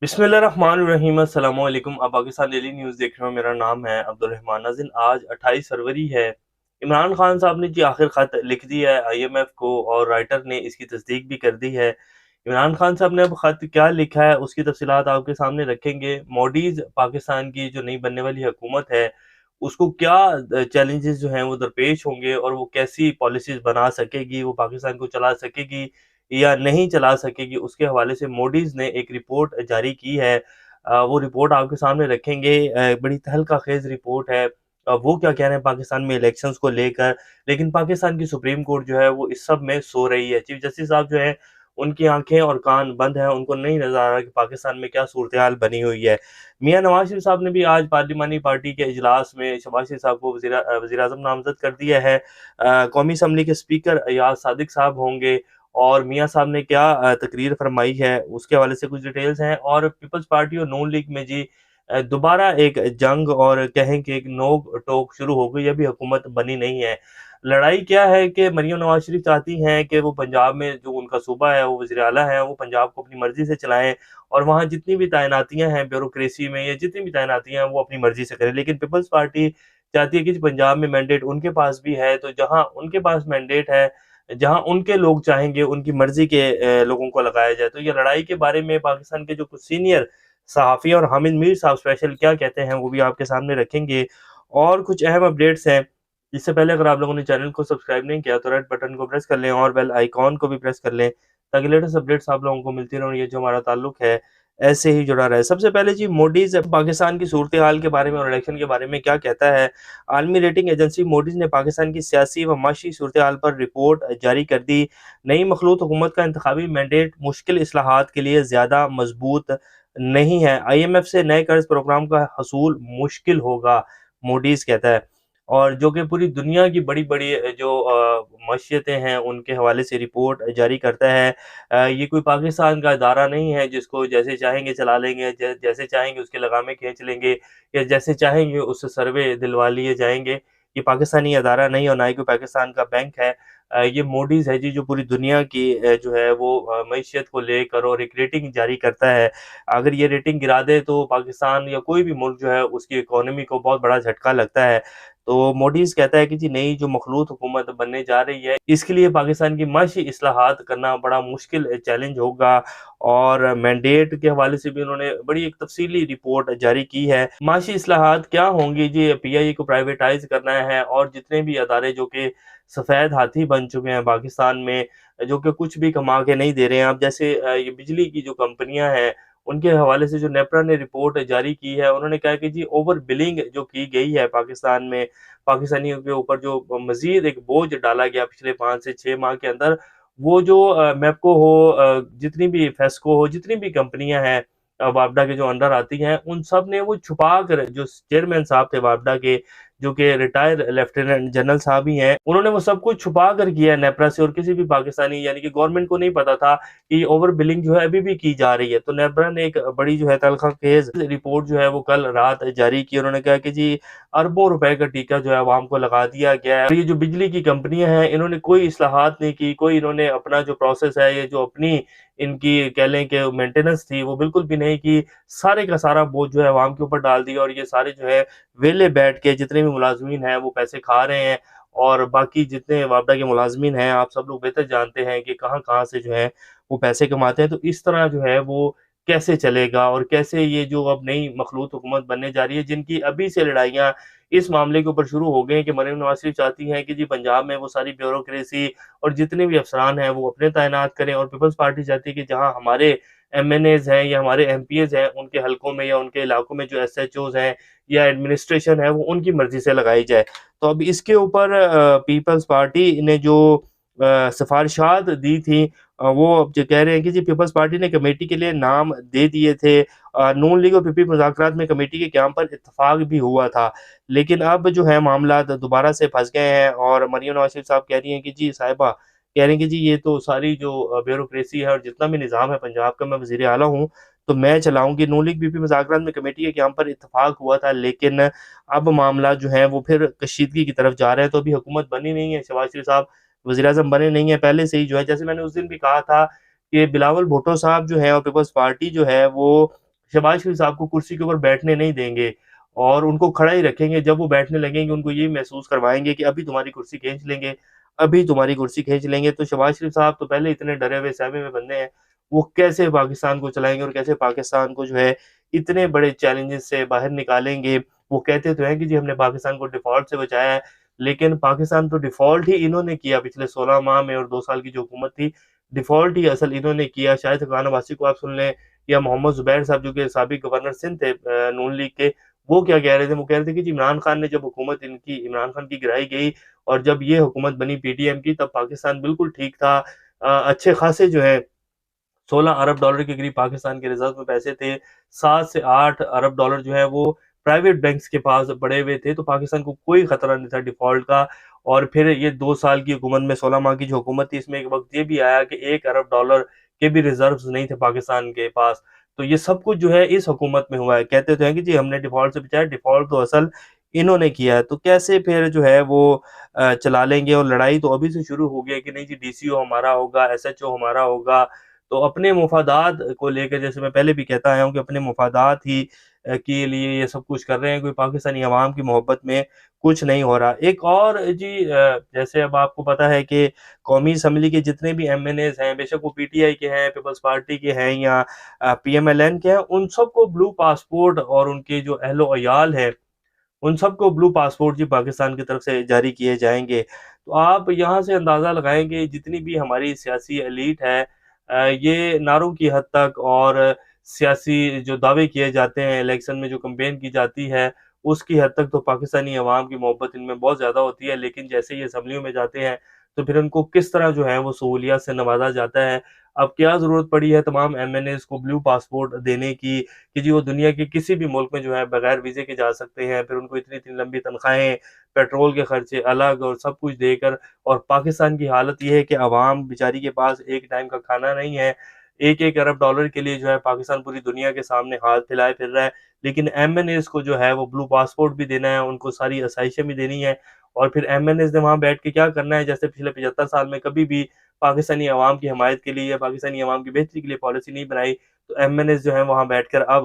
बिस्मिल्लाहिर्रहमानिर्रहीम अस्सलामुअलैकुम। आप पाकिस्तान डेली न्यूज़ देख रहे हो। मेरा नाम है अब्दुल रहमान नाज़रीन। आज 28 फरवरी है। इमरान खान साहब ने जी आखिर ख़त लिख दिया है आईएमएफ को और राइटर ने इसकी तस्दीक भी कर दी है। इमरान खान साहब ने अब ख़त क्या लिखा है उसकी तफसीलात आपके सामने रखेंगे। मोडीज़ पाकिस्तान की जो नई बनने वाली हुकूमत है उसको क्या चैलेंजेस जो हैं वो दरपेश होंगे और वो कैसी पॉलिसीज़ बना सकेगी, वो पाकिस्तान को चला सकेगी या नहीं चला सकेगी, उसके हवाले से मोडीज़ ने एक रिपोर्ट जारी की है। वो रिपोर्ट आपके सामने रखेंगे। बड़ी तहलका-खेज़ रिपोर्ट है। वो क्या कह रहे हैं पाकिस्तान में इलेक्शंस को लेकर, लेकिन पाकिस्तान की सुप्रीम कोर्ट जो है वो इस सब में सो रही है। चीफ जस्टिस साहब जो हैं, उनकी आँखें और कान बंद हैं, उनको नहीं नज़र आ रहा कि पाकिस्तान में क्या सूरत-ए-हाल बनी हुई है। मियाँ नवाज़ शरीफ साहब ने भी आज पार्लिमानी पार्टी के इजलास में शहबाज शरीफ साहब को वज़ीर-ए-आज़म नामज़द कर दिया है। कौमी असम्बली के स्पीकर अयाज सादिक साहब होंगे और मियाँ साहब ने क्या तकरीर फरमाई है उसके हवाले से कुछ डिटेल्स हैं। और पीपल्स पार्टी और नून लीग में जी दोबारा एक जंग और कहें कि एक नोक-टोक शुरू हो गई। अभी हुकूमत बनी नहीं है। लड़ाई क्या है कि मरियम नवाज़ शरीफ चाहती हैं कि वो पंजाब में जो उनका सूबा है, वो वज़ीर आला हैं, वो पंजाब को अपनी मर्ज़ी से चलाएँ और वहाँ जितनी भी तैनातियाँ हैं ब्यूरोक्रेसी में या जितनी भी तैनातियाँ हैं वो अपनी मर्ज़ी से करें। लेकिन पीपल्स पार्टी चाहती है कि पंजाब में मैंडेट उनके पास भी है, तो जहाँ उनके पास मैंडेट है, जहाँ उनके लोग चाहेंगे उनकी मर्ज़ी के लोगों को लगाया जाए। तो ये लड़ाई के बारे में पाकिस्तान के जो कुछ सीनियर सहाफ़ी और हामिद मीर साहब स्पेशल क्या कहते हैं वो भी आपके सामने रखेंगे। और कुछ अहम अपडेट्स हैं। इससे पहले अगर आप लोगों ने चैनल को सब्सक्राइब नहीं किया तो रेड बटन को प्रेस कर लें और बेल आइकॉन को भी प्रेस कर लें ताकि लेटेस्ट अपडेट्स आप लोगों को मिलती रहें और ये जो हमारा ताल्लुक है ऐसे ही जुड़ा रहे। सबसे पहले जी मोडीज़ पाकिस्तान की सूरत-ए-हाल के बारे में और इलेक्शन के बारे में क्या कहता है। आलमी रेटिंग एजेंसी मोडीज़ ने पाकिस्तान की सियासी व माशी सूरत-ए-हाल पर रिपोर्ट जारी कर दी। नई मखलूत हुकूमत का इंतखाबी मैंडेट मुश्किल इस्लाहात के लिए ज़्यादा मजबूत नहीं है। आईएमएफ से नए कर्ज प्रोग्राम का हसूल मुश्किल होगा, मोडीज़ कहता है। और जो कि पूरी दुनिया की बड़ी-बड़ी जो मईशतें हैं उनके हवाले से रिपोर्ट जारी करता है। ये कोई पाकिस्तान का इदारा नहीं है जिसको जैसे चाहेंगे चला लेंगे, जैसे चाहेंगे उसके लगामे खींच लेंगे या जैसे चाहेंगे उससे सर्वे दिलवा लिए जाएँगे। ये पाकिस्तानी अदारा नहीं और ना ही कोई पाकिस्तान का बैंक है। ये मोडीज़ है जी जो पूरी दुनिया की जो है वो मईशत को लेकर और एक रेटिंग जारी करता है। अगर ये रेटिंग गिरा दे तो पाकिस्तान या कोई भी मुल्क जो है उसकी इकोनॉमी को बहुत बड़ा झटका लगता है। तो मोडीज़ कहता है कि जी नई जो मखलूत हुकूमत बनने जा रही है इसके लिए पाकिस्तान की माशी इस्लाहात करना बड़ा मुश्किल चैलेंज होगा। और मैंडेट के हवाले से भी उन्होंने बड़ी एक तफसीली रिपोर्ट जारी की है। माशी इस्लाहात क्या होंगी जी, पीआईए को प्राइवेटाइज़ करना है और जितने भी अदारे जो कि सफ़ेद हाथी बन चुके हैं पाकिस्तान में, जो कि कुछ भी कमा के नहीं दे रहे हैं। अब जैसे ये बिजली की जो कंपनियाँ हैं उनके हवाले से जो नेपरा ने रिपोर्ट जारी की है, उन्होंने कहा कि जी ओवर बिलिंग जो की गई है पाकिस्तान में, पाकिस्तानियों के ऊपर जो मज़ीद एक बोझ डाला गया पिछले 5 से 6 माह के अंदर, वो जो मैप्को हो, जितनी भी फेस्को हो, जितनी भी कंपनियाँ हैं वापडा के जो अंडर आती हैं, उन सब ने वो छुपा कर जो चेयरमैन साहब थे वापडा के, जो कि रिटायर लेफ्टिनेंट जनरल साहब ही हैं, उन्होंने वो सब कुछ छुपा कर किया है नेपरा से और किसी भी पाकिस्तानी यानी कि गवर्नमेंट को नहीं पता था कि ओवर बिलिंग जो है अभी भी की जा रही है। तो नेपरा ने एक बड़ी जो है तलख़-खेज़ रिपोर्ट जो है वो कल रात जारी की। उन्होंने कहा कि जी अरबों रुपए का टीका जो है अवाम को लगा दिया गया है। और ये जो बिजली की कंपनियाँ हैं इन्होंने कोई इस्लाहात नहीं की, कोई इन्होंने अपना जो प्रोसेस है, ये जो अपनी इनकी कह लें कि मेंटेनेंस थी वो बिल्कुल भी नहीं की। सारे का सारा बोझ जो है अवाम के ऊपर डाल दिया और ये सारे जो है वेले बैठ के जितने भी मुलाज़मीन हैं वो पैसे खा रहे हैं। और बाकी जितने वापडा के मुलाज़मीन हैं, आप सब लोग बेहतर जानते हैं कि कहाँ-कहाँ से जो है वो पैसे कमाते हैं। तो इस तरह जो है वो कैसे चलेगा और कैसे ये जो अब नई मखलूत हुकूमत बनने जा रही है, जिनकी अभी से लड़ाइयाँ इस मामले के ऊपर शुरू हो गई हैं कि मरियम नवाज़ शरीफ चाहती हैं कि जी पंजाब में वो सारी ब्यूरोक्रेसी और जितने भी अफ़सरान हैं वो अपने तैनात करें और पीपल्स पार्टी चाहती है कि जहाँ हमारे एमएनएज़ हैं या हमारे एमपीएज़ हैं, उनके हलकों में या उनके इलाकों में जो एसएचओज़ हैं या एडमिनिस्ट्रेशन है वो उनकी मर्ज़ी से लगाई जाए। तो अब इसके ऊपर पीपल्स पार्टी ने जो सिफ़ारिशात दी थी, वो अब जो कह रहे हैं कि जी पीपल्स पार्टी ने कमेटी के लिए नाम दे दिए थे। नून लीग और पीपी मुज़ाकरात में कमेटी के क़याम पर इत्तेफ़ाक भी हुआ था। लेकिन अब जो है मामलात दोबारा से फँस गए हैं और मरियम नवाज़ शरीफ साहब कह रही हैं कि जी साहिबा कह रही हैं कि जी ये तो सारी जो ब्यूरोक्रेसी है और जितना भी निज़ाम है पंजाब का, मैं वज़ीर आला हूँ, तो मैं चलाऊँगी। नून लीग पीपी मुज़ाकरात में कमेटी के क़याम पर इत्तेफ़ाक हुआ था, लेकिन अब मामला जो है वो फिर कशीदगी की तरफ जा रहे हैं। तो अभी हुकूमत बनी नहीं है, शहबाज शरीफ साहब वज़ीर-ए-आज़म बने नहीं हैं, पहले से ही जो है जैसे मैंने उस दिन भी कहा था कि बिलावल भुट्टो साहब जो हैं और पीपल्स पार्टी जो है वो शहबाज शरीफ साहब को कुर्सी के ऊपर बैठने नहीं देंगे और उनको खड़ा ही रखेंगे। जब वो बैठने लगेंगे उनको ये महसूस करवाएँगे कि अभी तुम्हारी कुर्सी खींच लेंगे, अभी तुम्हारी कुर्सी खींच लेंगे। तो शहबाज शरीफ साहब तो पहले इतने डरे हुए सहमे हुए बंदे हैं, वो कैसे पाकिस्तान को चलाएँगे और कैसे पाकिस्तान को जो है इतने बड़े चैलेंजेस से बाहर निकालेंगे। वो कहते तो हैं कि जी हमने पाकिस्तान को डिफ़ॉल्ट से बचाया है, लेकिन पाकिस्तान तो डिफ़ॉल्ट ही इन्होंने किया पिछले 16 माह में और 2 साल की जो हुकूमत थी, डिफ़ॉल्ट ही असल इन्होंने किया। शाहिद खान अब्बासी को आप सुन लें या मोहम्मद ज़ुबैर साहब जो कि साबिक गवर्नर सिंध थे नून लीग के, वो क्या कह रहे थे? वो कह रहे थे कि जी इमरान खान ने जब हुकूमत इनकी इमरान खान की गिराई गई और जब ये हुकूमत बनी पीटीएम की तब पाकिस्तान बिल्कुल ठीक था। अच्छे खासे जो है 16 अरब डॉलर के करीब पाकिस्तान के रिज़र्व में पैसे थे। 7 से 8 अरब डॉलर जो है वो प्राइवेट बैंक्स के पास पड़े हुए थे, तो पाकिस्तान को कोई खतरा नहीं था डिफ़ॉल्ट का। और फिर ये 2 साल की हुकूमत में 16 माह की जो हुकूमत थी इसमें एक वक़्त ये भी आया कि 1 अरब डॉलर के भी रिज़र्व्स नहीं थे पाकिस्तान के पास। तो ये सब कुछ जो है इस हुकूमत में हुआ है। कहते तो हैं कि जी हमने डिफ़ॉल्ट से बचाया, डिफ़ॉल्ट तो असल इन्होंने किया है। तो कैसे फिर जो है वो चला लेंगे और लड़ाई तो अभी से शुरू हो गई है कि नहीं जी डीसीओ हमारा होगा, एसएचओ हमारा होगा। तो अपने मुफ़ादात को लेकर जैसे मैं पहले भी कहता आया हूँ कि अपने मुफ़ादात ही के लिए ये सब कुछ कर रहे हैं, कोई पाकिस्तानी अवाम की मोहब्बत में कुछ नहीं हो रहा। एक और जी जैसे अब आपको पता है कि कौमी असम्बली के जितने भी एमएनएज़ हैं, बेशक वो पीटीआई के हैं, पीपल्स पार्टी के हैं या पीएमएलएन के हैं, उन सबको ब्लू पासपोर्ट और उनके जो अहलो-अयाल हैं उन सबको ब्लू पासपोर्ट जी पाकिस्तान की तरफ से जारी किए जाएँगे। तो आप यहाँ से अंदाज़ा लगाएँगे जितनी भी हमारी सियासी एलीट है ये नारों की हद तक और सियासी जो दावे किए जाते हैं, इलेक्शन में जो कैम्पेन की जाती है, उसकी हद तक तो पाकिस्तानी अवाम की मोहब्बत इनमें बहुत ज़्यादा होती है। लेकिन जैसे ही असेंबलियों में जाते हैं, तो फिर उनको किस तरह जो है वो सहूलियत से नवाज़ा जाता है। अब क्या ज़रूरत पड़ी है तमाम एमएनएज़ को ब्लू पासपोर्ट देने की कि जी वो दुनिया के किसी भी मुल्क में जो है बगैर वीज़े के जा सकते हैं। फिर उनको इतनी-इतनी लंबी तनख्वाहें, पेट्रोल के खर्चे अलग और सब कुछ देकर और पाकिस्तान की हालत ये है कि अवाम बेचारी के पास एक टाइम का खाना नहीं है। 1-1 अरब डॉलर के लिए जो है पाकिस्तान पूरी दुनिया के सामने हाथ फैलाए फिर रहा है। लेकिन एमएनएज़ को जो है वो ब्लू पासपोर्ट भी देना है, उनको सारी आसाइशें भी देनी है और फिर एमएनएज़ ने वहाँ बैठ के क्या करना है जैसे पिछले 75 साल में कभी भी पाकिस्तानी अवाम की हिमायत के लिए या पाकिस्तानी अवाम की बेहतरी के लिए पॉलिसी नहीं बनाई, तो एमएनएज़ जो है वहाँ बैठकर अब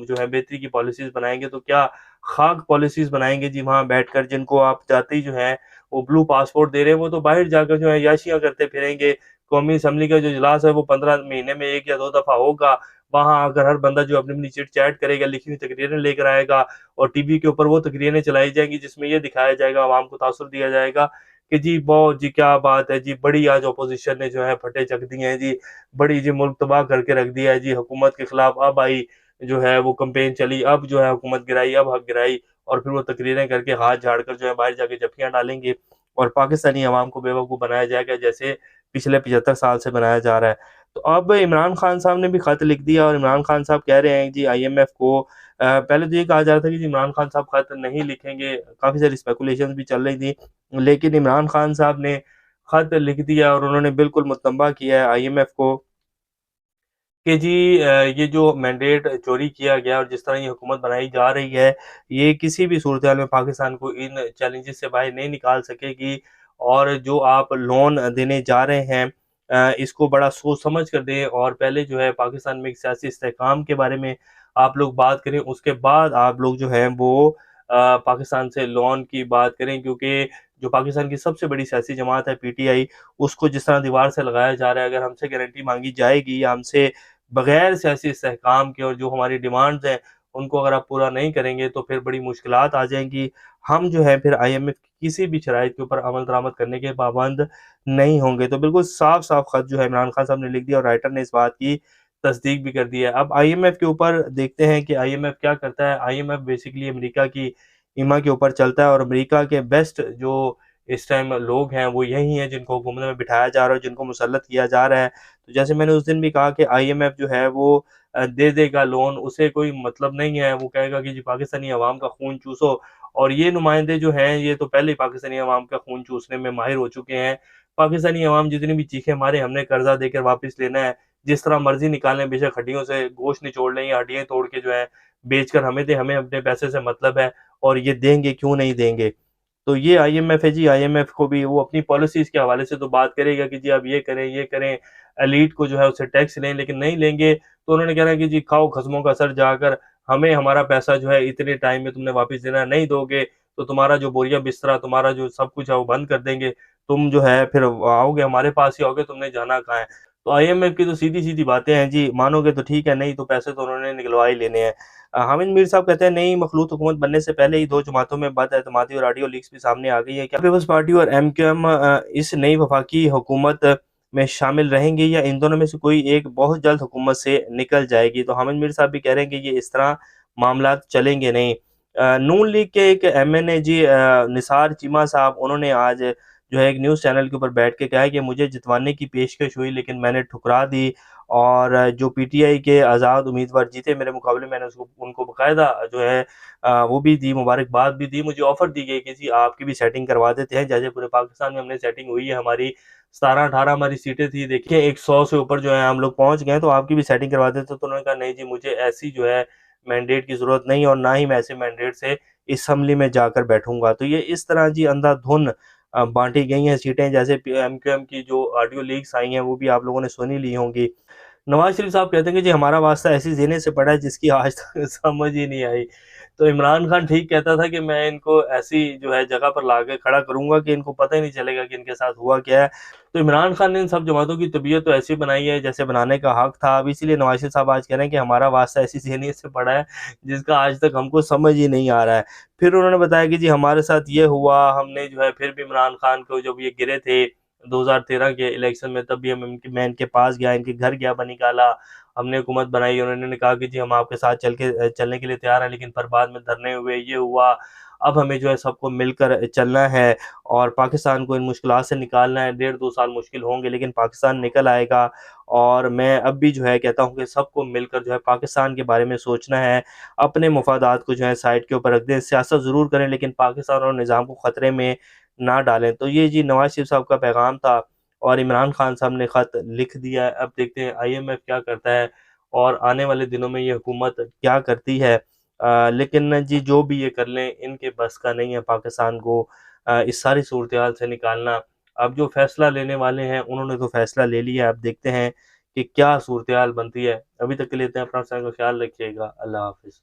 जो है बेहतरी की पॉलिसीज़ बनाएँगे तो क्या खाक पॉलिसीज़ बनाएँगे जी वहाँ बैठकर जिनको आप जाते ही जो है वो ब्लू पासपोर्ट दे रहे हैं, वो तो बाहर जाकर जो है याशियाँ करते फिरेंगे। कौमी असम्बली का जो इजलास है वो 15 महीने में 1 या 2 दफ़ा होगा। वहाँ आकर हर बंदा जो अपनी-अपनी चिट-चैट करेगा, लिखी हुई तकरीरें लेकर आएगा और टीवी के ऊपर वो तकरीरें चलाई जाएँगी जिसमें ये दिखाया जाएगा, अवाम को तासुर दिया जाएगा कि जी बहुत जी क्या बात है जी, बड़ी आज ऑपोज़िशन ने जो है फटें चक दिए हैं जी, बड़ी जी मुल्क तबाह करके रख दिया है जी, हुकूमत के खिलाफ अब आई जो है वो कैम्पेन चली, अब जो है हुकूमत गिराई, अब हक गिराई और फिर वो तकरीरें करके हाथ झाड़कर जो है बाहर जाके जफ्फियाँ डालेंगे और पाकिस्तानी अवाम को बेवकूफ़ बनाया जाएगा जैसे पिछले 75 साल से बनाया जा रहा है। तो अब इमरान खान साहब ने भी खत लिख दिया और इमरान खान साहब कह रहे हैं जी आईएमएफ को पहले तो ये कहा जा रहा था कि जी इमरान खान साहब खत नहीं लिखेंगे, काफ़ी सारी स्पेकुलेशंस भी चल रही थी। लेकिन इमरान खान साहब ने खत लिख दिया और उन्होंने बिल्कुल मुतनबा किया है आईएमएफ को कि जी ये जो मैंडेट चोरी किया गया और जिस तरह ये हुकूमत बनाई जा रही है, ये किसी भी सूरत-हाल में पाकिस्तान को इन चैलेंजेस से बाहर नहीं निकाल सकेगी और जो आप लोन देने जा रहे हैं इसको बड़ा सोच समझ कर दें और पहले जो है पाकिस्तान में एक सियासी इस्तेहकाम के बारे में आप लोग बात करें, उसके बाद आप लोग जो हैं वो पाकिस्तान से लोन की बात करें क्योंकि जो पाकिस्तान की सबसे बड़ी सियासी जमात है पीटीआई, उसको जिस तरह दीवार से लगाया जा रहा है, अगर हमसे गारंटी माँगी जाएगी या हमसे बगैर सियासी इस्तेहकाम के और जो हमारी डिमांड्स हैं, उनको अगर आप पूरा नहीं करेंगे तो फिर बड़ी मुश्किलात आ जाएँगी। हम जो है फिर आईएमएफ की किसी भी शराइत के ऊपर अमल दरामद करने के पाबंद नहीं होंगे। तो बिल्कुल साफ-साफ खत जो है इमरान खान साहब ने लिख दिया और राइटर ने इस बात की तस्दीक भी कर दी है। अब आईएमएफ के ऊपर देखते हैं कि आईएमएफ क्या करता है। आईएमएफ बेसिकली अमेरिका की ईमा के ऊपर चलता है और अमेरिका के बेस्ट जो इस टाइम लोग हैं, वो यही हैं जिनको हुकूमत में बिठाया जा रहा है, जिनको मुसल्लत किया जा रहा है। तो जैसे मैंने उस दिन भी कहा कि आईएमएफ जो है वो दे देगा लोन, उसे कोई मतलब नहीं है, वो कहेगा कि जी पाकिस्तानी अवाम का खून चूसो और ये नुमाइंदे जो हैं, ये तो पहले ही पाकिस्तानी अवाम का खून चूसने में माहिर हो चुके हैं। पाकिस्तानी अवाम जितनी भी चीखें मारे, हमने कर्ज़ा देकर वापस लेना है, जिस तरह मर्ज़ी निकालें, बेशक हड्डियों से गोश्त निचोड़ लें या हड्डियाँ तोड़ के जो है बेचकर हमें दें, हमें अपने पैसे से मतलब है और ये देंगे क्यों नहीं देंगे। तो ये आईएमएफ है जी, आईएमएफ को भी वो अपनी पॉलिसीज़ के हवाले से तो बात करेगा कि जी आप ये करें, एलीट को जो है उससे टैक्स लें, लेकिन नहीं लेंगे तो उन्होंने कहना है कि जी खाओ खस्मों का सर जाकर, हमें हमारा पैसा जो है इतने टाइम में तुमने वापस देना, नहीं दोगे तो तुम्हारा जो बोरिया बिस्तरा, तुम्हारा जो सब कुछ है वो बंद कर देंगे, तुम जो है फिर आओगे हमारे पास ही आओगे, तुमने जाना कहाँ है। तो आईएमएफ की तो सीधी-सीधी बातें हैं जी, मानोगे तो ठीक है, नहीं तो पैसे तो उन्होंने निकलवा ही लेने हैं। हामिद मीर साहब कहते हैं नई मखलूत हुकूमत बनने से पहले ही 2 जमातों में बदएतमादी और ऑडियो लीक्स भी सामने आ गई है। क्या पीपल्स पार्टी और एमक्यूएम इस नई वफाकी हुकूमत में शामिल रहेंगे या इन दोनों में से कोई एक बहुत जल्द हुकूमत से निकल जाएगी? तो हामिद मीर साहब भी कह रहे हैं कि ये इस तरह मामलात चलेंगे नहीं। नून लीग के एक एमएनए जी निसार चीमा साहब, उन्होंने आज जो है एक न्यूज़ चैनल के ऊपर बैठ के कहा है कि मुझे जितवाने की पेशकश हुई लेकिन मैंने ठुकरा दी, और जो पीटीआई के आज़ाद उम्मीदवार जीते मेरे मुकाबले, मैंने उसको उनको बाकायदा जो है वो भी दी, मुबारकबाद भी दी, मुझे ऑफ़र दी गई कि जी आपकी भी सेटिंग करवा देते हैं, जैसे पूरे पाकिस्तान में हमने सेटिंग हुई है, हमारी 17-18 हमारी सीटें थी, देखिए 100 से ऊपर जो है हम लोग पहुँच गए हैं, तो आपकी भी सेटिंग करवा देते। तो उन्होंने कहा नहीं जी मुझे ऐसी जो है मैंडेट की ज़रूरत नहीं, और ना ही मैं ऐसे मैंडेट से असेंबली में जाकर बैठूँगा। तो ये इस तरह जी अंधाधुन बाँटी गई हैं सीटें, जैसे एमक्यूएम की जो ऑडियो लीक्स आई हैं वो भी आप लोगों ने सुन ही ली होंगी। नवाज़ शरीफ साहब कहते हैं कि जी हमारा वास्ता ऐसी ज़ेहनियत से पड़ा है जिसकी आज तक समझ ही नहीं आई। तो इमरान खान ठीक कहता था कि मैं इनको ऐसी जो है जगह पर लाके खड़ा करूँगा कि इनको पता ही नहीं चलेगा कि इनके साथ हुआ क्या है। तो इमरान खान ने इन सब जमातों की तबीयत तो ऐसी बनाई है जैसे बनाने का हक था। अब इसीलिए नवाज़ शरीफ साहब आज कह रहे हैं कि हमारा वास्ता ऐसी ज़ेहनियत से पड़ा है जिसका आज तक हमको समझ ही नहीं आ रहा है। फिर उन्होंने बताया कि जी हमारे साथ ये हुआ, हमने जो है फिर भी इमरान खान को जब ये गिरे थे 2013 के इलेक्शन में, तब भी मैं इनके पास गया, इनके घर गया, निकाला, हमने हुकूमत बनाई। उन्होंने कहा कि जी हम आपके साथ चलने के लिए तैयार हैं, लेकिन फिर बाद में धरने हुए, ये हुआ। अब हमें जो है सबको मिलकर चलना है और पाकिस्तान को इन मुश्किलात से निकालना है। 1.5-2 साल मुश्किल होंगे लेकिन पाकिस्तान निकल आएगा, और मैं अब भी जो है कहता हूँ कि सबको मिलकर जो है पाकिस्तान के बारे में सोचना है। अपने मफादात को जो है साइड के ऊपर रख दें, सियासत ज़रूर करें लेकिन पाकिस्तान और निज़ाम को ख़तरे में ना डालें। तो ये जी नवाज़ शरीफ साहब का पैगाम था, और इमरान खान साहब ने ख़त लिख दिया है। अब देखते हैं आईएमएफ क्या करता है और आने वाले दिनों में ये हुकूमत क्या करती है। लेकिन जी जो भी ये कर लें, इनके बस का नहीं है पाकिस्तान को इस सारी सूरत-ए-हाल से निकालना। अब जो फ़ैसला लेने वाले हैं उन्होंने तो फ़ैसला ले लिया है, अब देखते हैं कि क्या सूरत-ए-हाल बनती है। अभी तक के लिए इतना, अपना ख्याल रखिएगा। अल्लाह हाफ़िज़।